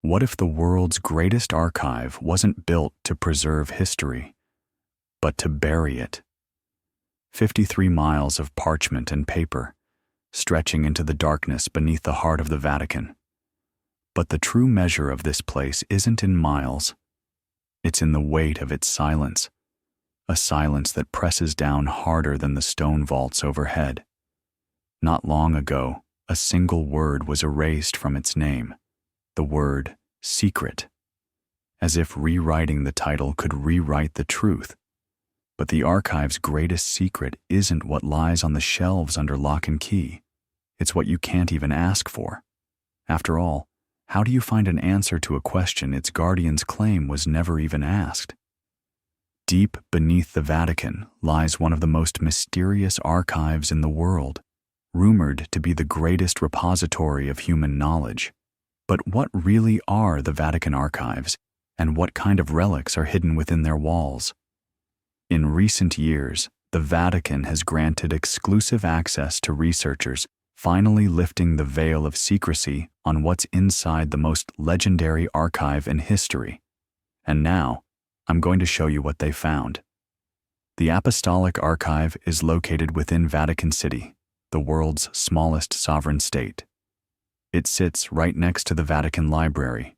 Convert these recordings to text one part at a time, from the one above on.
What if the world's greatest archive wasn't built to preserve history, but to bury it? 53 miles of parchment and paper, stretching into the darkness beneath the heart of the Vatican. But the true measure of this place isn't in miles. It's in the weight of its silence, a silence that presses down harder than the stone vaults overhead. Not long ago, a single word was erased from its name, the word secret, as if rewriting the title could rewrite the truth. But the archive's greatest secret isn't what lies on the shelves under lock and key. It's what you can't even ask for. After all, how do you find an answer to a question its guardians claim was never even asked? Deep beneath the Vatican lies one of the most mysterious archives in the world, rumored to be the greatest repository of human knowledge. But what really are the Vatican archives, and what kind of relics are hidden within their walls? In recent years, the Vatican has granted exclusive access to researchers, finally lifting the veil of secrecy on what's inside the most legendary archive in history. And now, I'm going to show you what they found. The Apostolic Archive is located within Vatican City, the world's smallest sovereign state. It sits right next to the Vatican Library,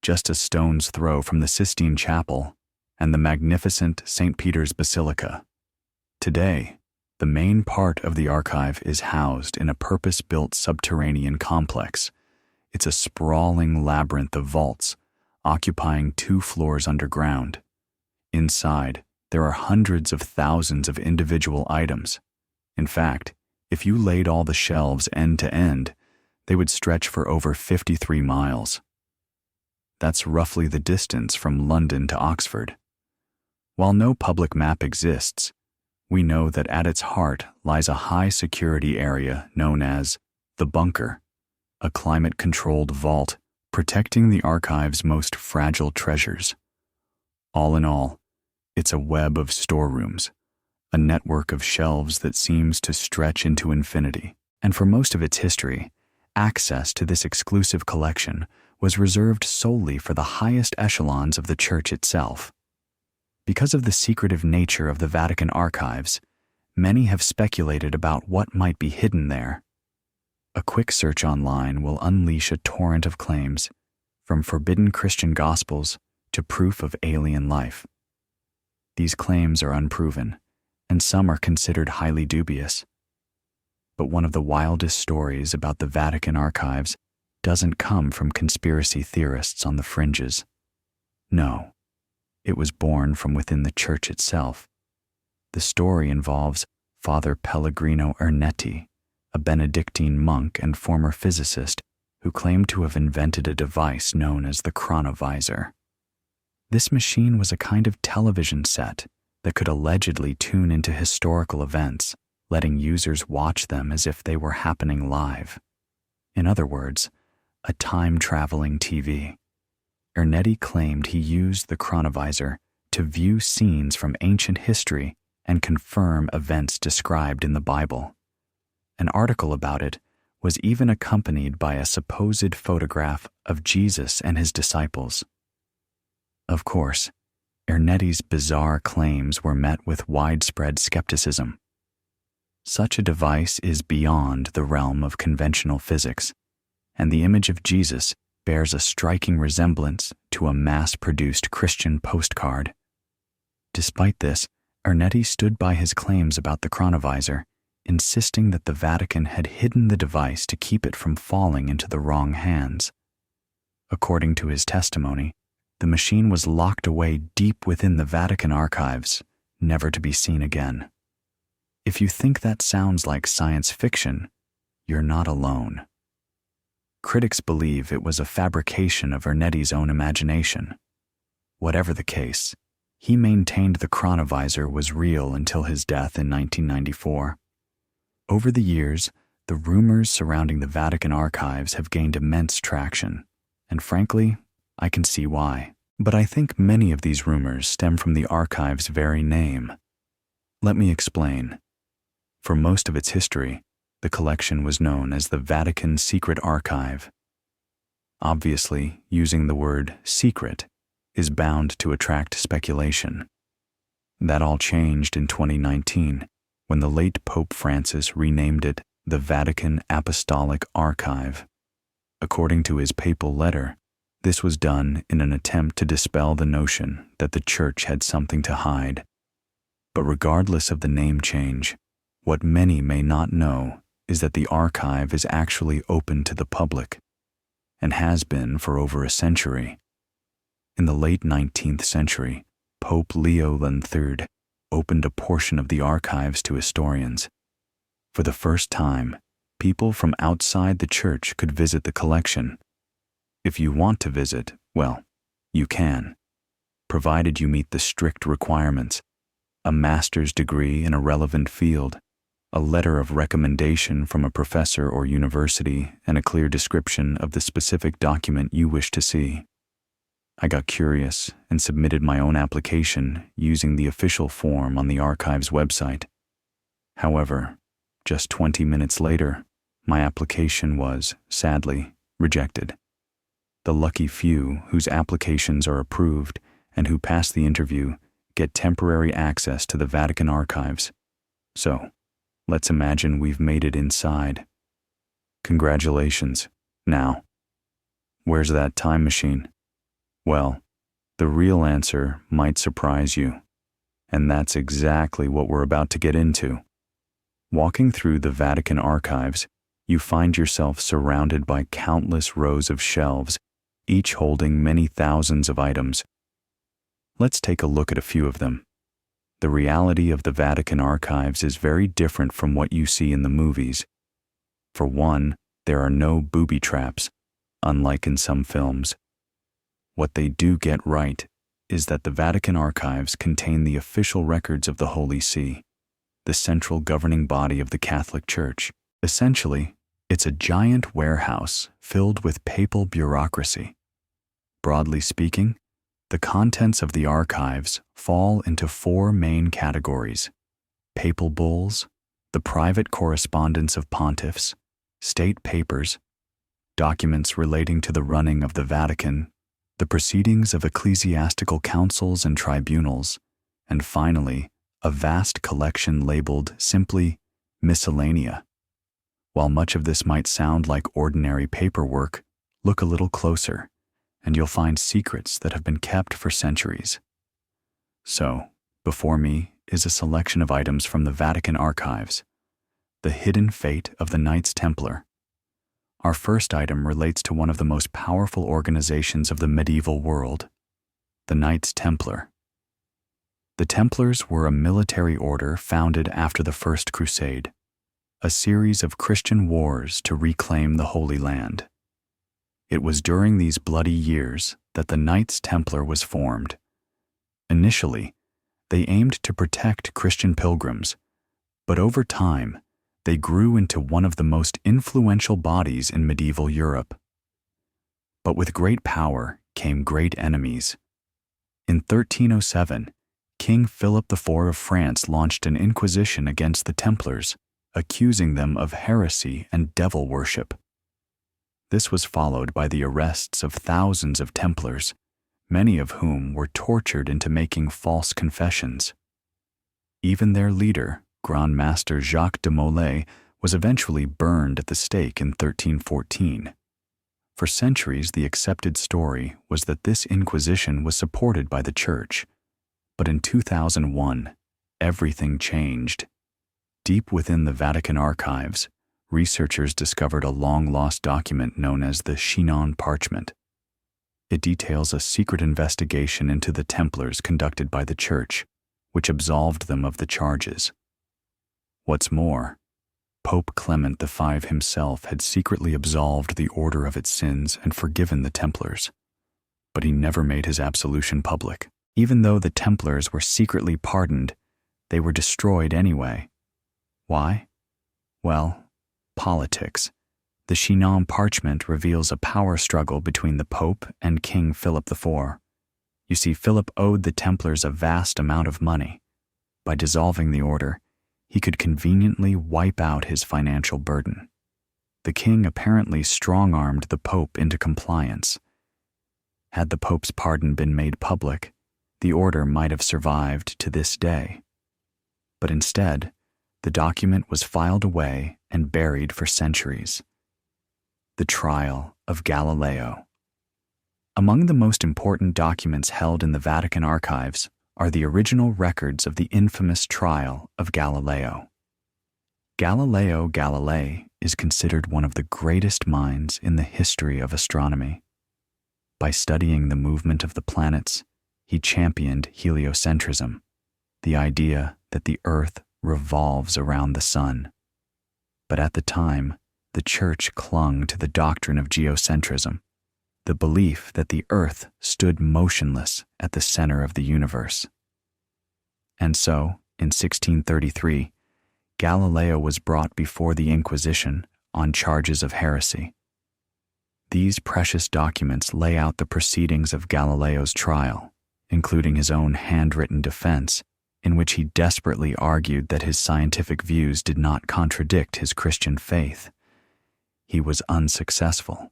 just a stone's throw from the Sistine Chapel and the magnificent St. Peter's Basilica. Today, the main part of the archive is housed in a purpose-built subterranean complex. It's a sprawling labyrinth of vaults, occupying 2 floors underground. Inside, there are hundreds of thousands of individual items. In fact, if you laid all the shelves end to end, they would stretch for over 53 miles. That's roughly the distance from London to Oxford. While no public map exists, we know that at its heart lies a high-security area known as the bunker, a climate-controlled vault protecting the archive's most fragile treasures. All in all, it's a web of storerooms, a network of shelves that seems to stretch into infinity. And for most of its history, access to this exclusive collection was reserved solely for the highest echelons of the Church itself. Because of the secretive nature of the Vatican archives, many have speculated about what might be hidden there. A quick search online will unleash a torrent of claims, from forbidden Christian gospels to proof of alien life. These claims are unproven, and some are considered highly dubious. But one of the wildest stories about the Vatican archives doesn't come from conspiracy theorists on the fringes. No, it was born from within the Church itself. The story involves Father Pellegrino Ernetti, a Benedictine monk and former physicist who claimed to have invented a device known as the chronovisor. This machine was a kind of television set that could allegedly tune into historical events, letting users watch them as if they were happening live. In other words, a time-traveling TV. Ernetti claimed he used the chronovisor to view scenes from ancient history and confirm events described in the Bible. An article about it was even accompanied by a supposed photograph of Jesus and his disciples. Of course, Ernetti's bizarre claims were met with widespread skepticism. Such a device is beyond the realm of conventional physics, and the image of Jesus bears a striking resemblance to a mass-produced Christian postcard. Despite this, Ernetti stood by his claims about the chronovisor, insisting that the Vatican had hidden the device to keep it from falling into the wrong hands. According to his testimony, the machine was locked away deep within the Vatican archives, never to be seen again. If you think that sounds like science fiction, you're not alone. Critics believe it was a fabrication of Ernetti's own imagination. Whatever the case, he maintained the chronovisor was real until his death in 1994. Over the years, the rumors surrounding the Vatican archives have gained immense traction, and frankly, I can see why. But I think many of these rumors stem from the archive's very name. Let me explain. For most of its history, the collection was known as the Vatican Secret Archive. Obviously, using the word secret is bound to attract speculation. That all changed in 2019 when the late Pope Francis renamed it the Vatican Apostolic Archive. According to his papal letter, this was done in an attempt to dispel the notion that the Church had something to hide. But regardless of the name change, what many may not know is that the archive is actually open to the public, and has been for over a century. In the late 19th century, Pope Leo III opened a portion of the archives to historians. For the first time, people from outside the Church could visit the collection. If you want to visit, well, you can, provided you meet the strict requirements: a master's degree in a relevant field, a letter of recommendation from a professor or university, and a clear description of the specific document you wish to see. I got curious and submitted my own application using the official form on the archive's website. However, just 20 minutes later, my application was, sadly, rejected. The lucky few whose applications are approved and who pass the interview get temporary access to the Vatican archives. So, let's imagine we've made it inside. Congratulations. Now, where's that time machine? Well, the real answer might surprise you, and that's exactly what we're about to get into. Walking through the Vatican archives, you find yourself surrounded by countless rows of shelves, each holding many thousands of items. Let's take a look at a few of them. The reality of the Vatican archives is very different from what you see in the movies. For one, there are no booby traps, unlike in some films. What they do get right is that the Vatican archives contain the official records of the Holy See, the central governing body of the Catholic Church. Essentially, it's a giant warehouse filled with papal bureaucracy. Broadly speaking, the contents of the archives fall into four main categories: papal bulls, the private correspondence of pontiffs, state papers, documents relating to the running of the Vatican, the proceedings of ecclesiastical councils and tribunals, and finally, a vast collection labeled simply miscellanea. While much of this might sound like ordinary paperwork, look a little closer, and you'll find secrets that have been kept for centuries. So, before me is a selection of items from the Vatican archives: the hidden fate of the Knights Templar. Our first item relates to one of the most powerful organizations of the medieval world, the Knights Templar. The Templars were a military order founded after the First Crusade, a series of Christian wars to reclaim the Holy Land. It was during these bloody years that the Knights Templar was formed. Initially, they aimed to protect Christian pilgrims, but over time, they grew into one of the most influential bodies in medieval Europe. But with great power came great enemies. In 1307, King Philip IV of France launched an inquisition against the Templars, accusing them of heresy and devil worship. This was followed by the arrests of thousands of Templars, many of whom were tortured into making false confessions. Even their leader, Grand Master Jacques de Molay, was eventually burned at the stake in 1314. For centuries, the accepted story was that this inquisition was supported by the Church. But in 2001, everything changed. Deep within the Vatican archives, researchers discovered a long-lost document known as the Chinon Parchment. It details a secret investigation into the Templars conducted by the Church, which absolved them of the charges. What's more, Pope Clement V himself had secretly absolved the order of its sins and forgiven the Templars, but he never made his absolution public. Even though the Templars were secretly pardoned, they were destroyed anyway. Why? Well, politics. The Chinon Parchment reveals a power struggle between the Pope and King Philip IV. You see, Philip owed the Templars a vast amount of money. By dissolving the order, he could conveniently wipe out his financial burden. The king apparently strong-armed the Pope into compliance. Had the Pope's pardon been made public, the order might have survived to this day. But instead, the document was filed away and buried for centuries. The Trial of Galileo. Among the most important documents held in the Vatican archives are the original records of the infamous trial of Galileo. Galileo Galilei is considered one of the greatest minds in the history of astronomy. By studying the movement of the planets, he championed heliocentrism, the idea that the Earth revolves around the sun. But at the time, the Church clung to the doctrine of geocentrism, the belief that the Earth stood motionless at the center of the universe. And so, in 1633, Galileo was brought before the Inquisition on charges of heresy. These precious documents lay out the proceedings of Galileo's trial, including his own handwritten defense, in which he desperately argued that his scientific views did not contradict his Christian faith. He was unsuccessful.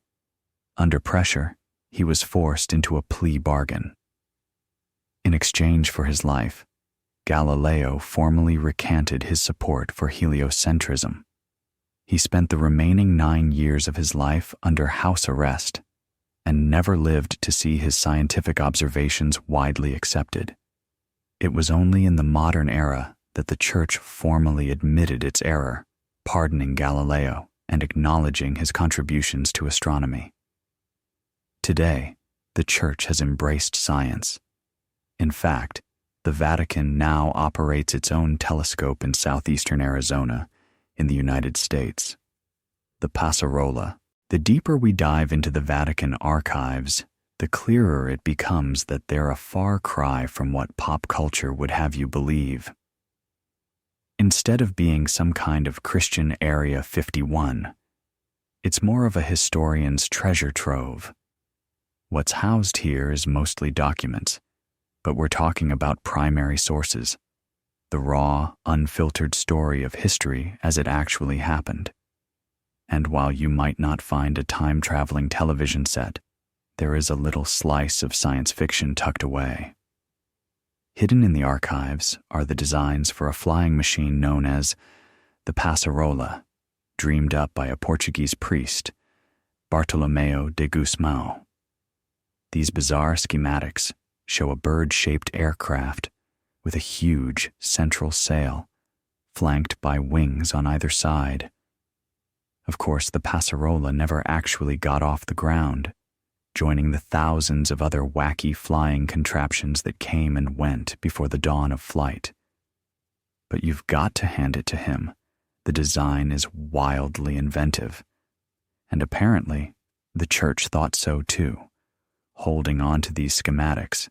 Under pressure, he was forced into a plea bargain. In exchange for his life, Galileo formally recanted his support for heliocentrism. He spent the remaining 9 years of his life under house arrest and never lived to see his scientific observations widely accepted. It was only in the modern era that the Church formally admitted its error, pardoning Galileo and acknowledging his contributions to astronomy. Today, the Church has embraced science. In fact, the Vatican now operates its own telescope in southeastern Arizona, in the United States. The Passarola. The deeper we dive into the Vatican archives, the clearer it becomes that they're a far cry from what pop culture would have you believe. Instead of being some kind of Christian Area 51, it's more of a historian's treasure trove. What's housed here is mostly documents, but we're talking about primary sources, the raw, unfiltered story of history as it actually happened. And while you might not find a time-traveling television set, there is a little slice of science fiction tucked away. Hidden in the archives are the designs for a flying machine known as the Passarola, dreamed up by a Portuguese priest, Bartolomeo de Gusmão. These bizarre schematics show a bird-shaped aircraft with a huge central sail, flanked by wings on either side. Of course, the Passarola never actually got off the ground, joining the thousands of other wacky flying contraptions that came and went before the dawn of flight. But you've got to hand it to him. The design is wildly inventive. And apparently, the Church thought so too, holding on to these schematics,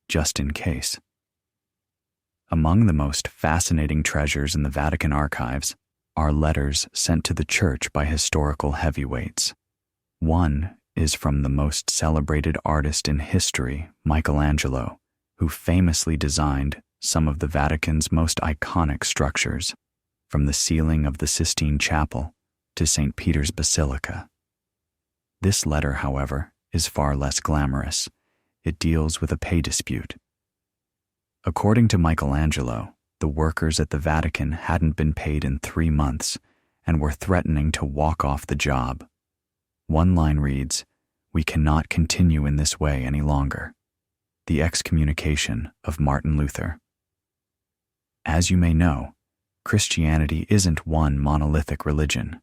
just in case. Among the most fascinating treasures in the Vatican archives are letters sent to the Church by historical heavyweights. One is from the most celebrated artist in history, Michelangelo, who famously designed some of the Vatican's most iconic structures, from the ceiling of the Sistine Chapel to St. Peter's Basilica. This letter, however, is far less glamorous. It deals with a pay dispute. According to Michelangelo, the workers at the Vatican hadn't been paid in 3 months and were threatening to walk off the job. One line reads, "We cannot continue in this way any longer." The excommunication of Martin Luther. As you may know, Christianity isn't one monolithic religion.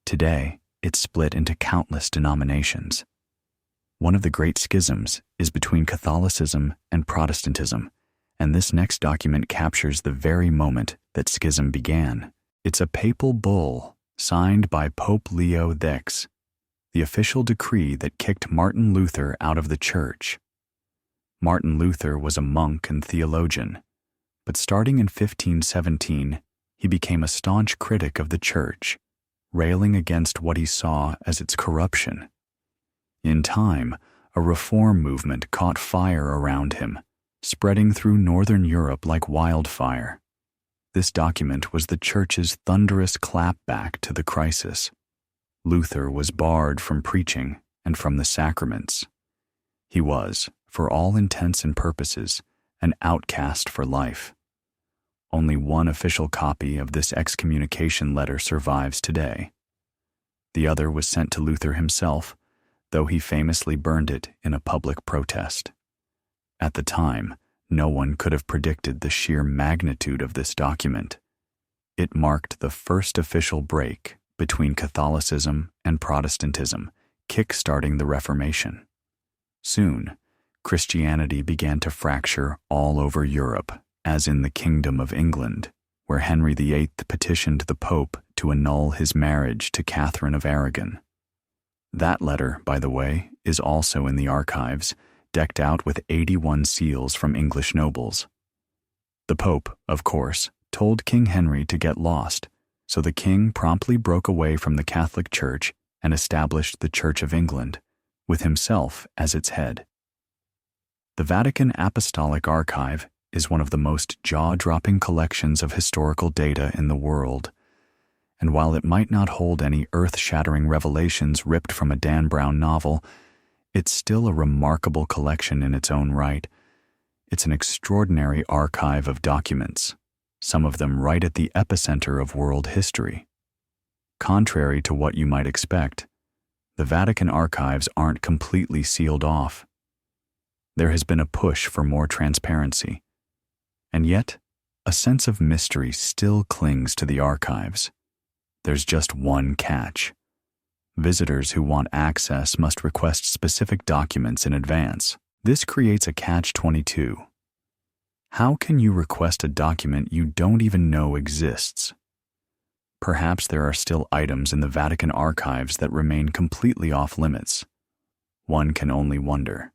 Today, it's split into countless denominations. One of the great schisms is between Catholicism and Protestantism, and this next document captures the very moment that schism began. It's a papal bull signed by Pope Leo X, the official decree that kicked Martin Luther out of the Church. Martin Luther was a monk and theologian, but starting in 1517, he became a staunch critic of the Church, railing against what he saw as its corruption. In time, a reform movement caught fire around him, spreading through northern Europe like wildfire. This document was the Church's thunderous clapback to the crisis. Luther was barred from preaching and from the sacraments. He was, for all intents and purposes, an outcast for life. Only one official copy of this excommunication letter survives today. The other was sent to Luther himself, though he famously burned it in a public protest. At the time, no one could have predicted the sheer magnitude of this document. It marked the first official break between Catholicism and Protestantism, kick-starting the Reformation. Soon, Christianity began to fracture all over Europe, as in the Kingdom of England, where Henry VIII petitioned the Pope to annul his marriage to Catherine of Aragon. That letter, by the way, is also in the archives, decked out with 81 seals from English nobles. The Pope, of course, told King Henry to get lost, so the king promptly broke away from the Catholic Church and established the Church of England, with himself as its head. The Vatican Apostolic Archive is one of the most jaw-dropping collections of historical data in the world, and while it might not hold any earth-shattering revelations ripped from a Dan Brown novel, it's still a remarkable collection in its own right. It's an extraordinary archive of documents, some of them right at the epicenter of world history. Contrary to what you might expect, the Vatican archives aren't completely sealed off. There has been a push for more transparency, and yet a sense of mystery still clings to the archives. There's just one catch. Visitors who want access must request specific documents in advance. This creates a catch-22. How can you request a document you don't even know exists? Perhaps there are still items in the Vatican archives that remain completely off limits. One can only wonder.